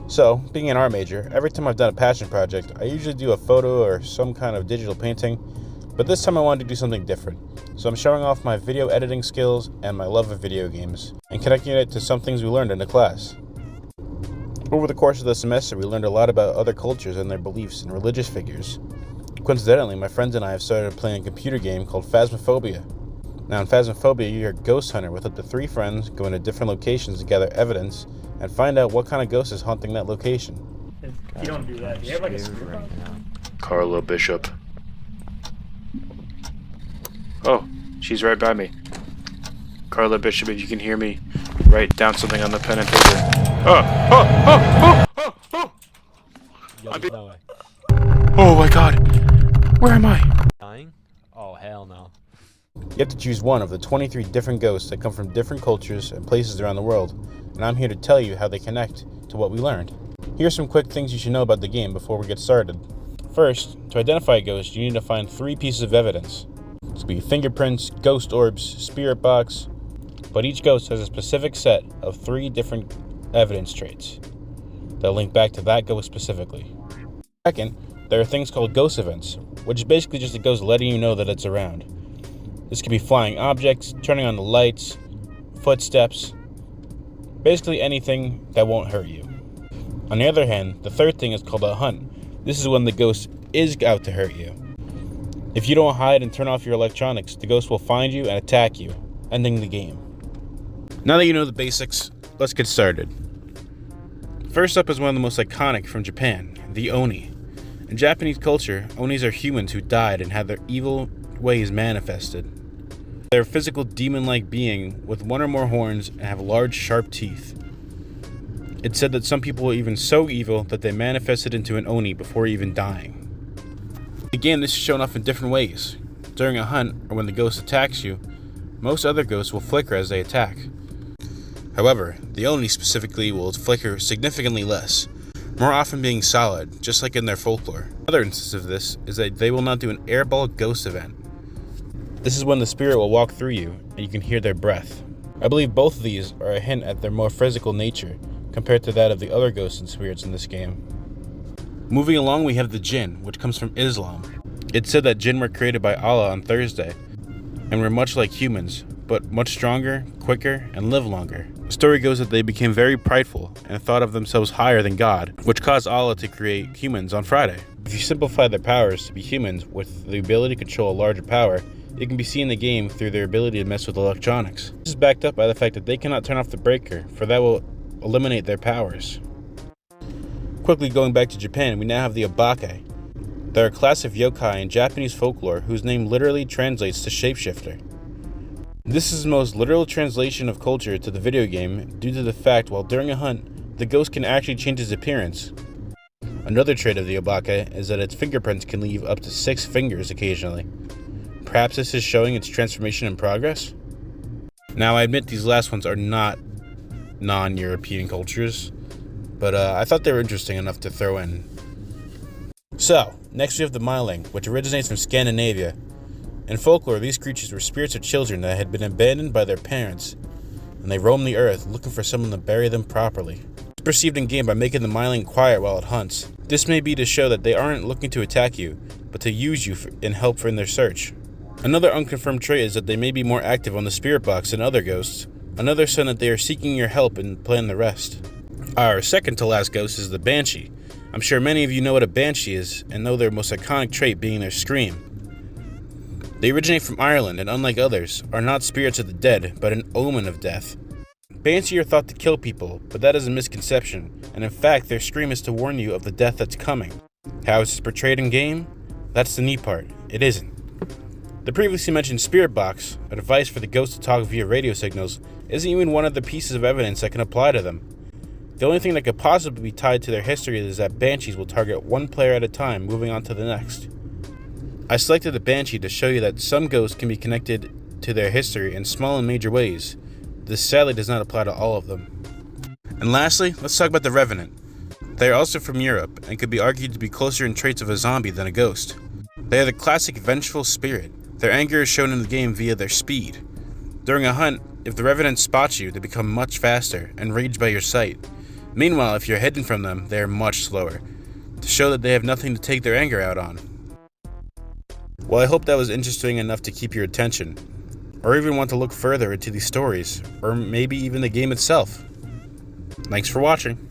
So, being an art major, every time I've done a passion project, I usually do a photo or some kind of digital painting, but this time I wanted to do something different. So I'm showing off my video editing skills and my love of video games, and connecting it to some things we learned in the class. Over the course of the semester, we learned a lot about other cultures and their beliefs and religious figures. Coincidentally, my friends and I have started playing a computer game called Phasmophobia. Now, in Phasmophobia, you're a ghost hunter with up to 3 friends going to different locations to gather evidence and find out what kind of ghost is haunting that location. You don't do that. You have like a spirit box? Carla Bishop. Oh, she's right by me. Carla Bishop, if you can hear me, write down something on the pen and paper. Oh my god! Where am I? Dying? Oh, hell no. You have to choose one of the 23 different ghosts that come from different cultures and places around the world, and I'm here to tell you how they connect to what we learned. Here's some quick things you should know about the game before we get started. First, to identify a ghost, you need to find 3 pieces of evidence. This could be fingerprints, ghost orbs, spirit box, but each ghost has a specific set of 3 different evidence traits that link back to that ghost specifically. Second, there are things called ghost events, which is basically just a ghost letting you know that it's around. This could be flying objects, turning on the lights, footsteps, basically anything that won't hurt you. On the other hand, the third thing is called a hunt. This is when the ghost is out to hurt you. If you don't hide and turn off your electronics, the ghost will find you and attack you, ending the game. Now that you know the basics, let's get started. First up is one of the most iconic from Japan, the Oni. In Japanese culture, Onis are humans who died and had their evil ways manifested. They're a physical demon-like being with 1 or more horns and have large, sharp teeth. It's said that some people were even so evil that they manifested into an Oni before even dying. Again, this is shown off in different ways. During a hunt, or when the ghost attacks you, most other ghosts will flicker as they attack. However, the Oni specifically will flicker significantly less, more often being solid, just like in their folklore. Another instance of this is that they will not do an airball ghost event. This is when the spirit will walk through you, and you can hear their breath. I believe both of these are a hint at their more physical nature, compared to that of the other ghosts and spirits in this game. Moving along, we have the jinn, which comes from Islam. It's said that jinn were created by Allah on Thursday, and were much like humans, but much stronger, quicker, and live longer. The story goes that they became very prideful and thought of themselves higher than God, which caused Allah to create humans on Friday. If you simplify their powers to be humans with the ability to control a larger power, it can be seen in the game through their ability to mess with electronics. This is backed up by the fact that they cannot turn off the breaker, for that will eliminate their powers. Quickly going back to Japan, we now have the Obake. They're a class of yokai in Japanese folklore whose name literally translates to shapeshifter. This is the most literal translation of culture to the video game due to the fact while during a hunt, the ghost can actually change its appearance. Another trait of the Obake is that its fingerprints can leave up to 6 fingers occasionally. Perhaps this is showing its transformation in progress? Now, I admit these last ones are not non-European cultures, but I thought they were interesting enough to throw in. So, next we have the Myling, which originates from Scandinavia. In folklore, these creatures were spirits of children that had been abandoned by their parents, and they roam the earth looking for someone to bury them properly. It's perceived in-game by making the Myling quiet while it hunts. This may be to show that they aren't looking to attack you, but to use you in help in their search. Another unconfirmed trait is that they may be more active on the spirit box than other ghosts. Another sign that they are seeking your help and plan the rest. Our second to last ghost is the Banshee. I'm sure many of you know what a Banshee is, and know their most iconic trait being their scream. They originate from Ireland, and unlike others, are not spirits of the dead, but an omen of death. Banshee are thought to kill people, but that is a misconception, and in fact their scream is to warn you of the death that's coming. How is this portrayed in game? That's the neat part. It isn't. The previously mentioned spirit box, a device for the ghost to talk via radio signals, isn't even one of the pieces of evidence that can apply to them. The only thing that could possibly be tied to their history is that Banshees will target one player at a time, moving on to the next. I selected the Banshee to show you that some ghosts can be connected to their history in small and major ways. This sadly does not apply to all of them. And lastly, let's talk about the Revenant. They are also from Europe, and could be argued to be closer in traits of a zombie than a ghost. They are the classic vengeful spirit. Their anger is shown in the game via their speed. During a hunt, if the Revenant spots you, they become much faster, enraged by your sight. Meanwhile, if you're hidden from them, they are much slower, to show that they have nothing to take their anger out on. Well, I hope that was interesting enough to keep your attention, or even want to look further into these stories, or maybe even the game itself. Thanks for watching.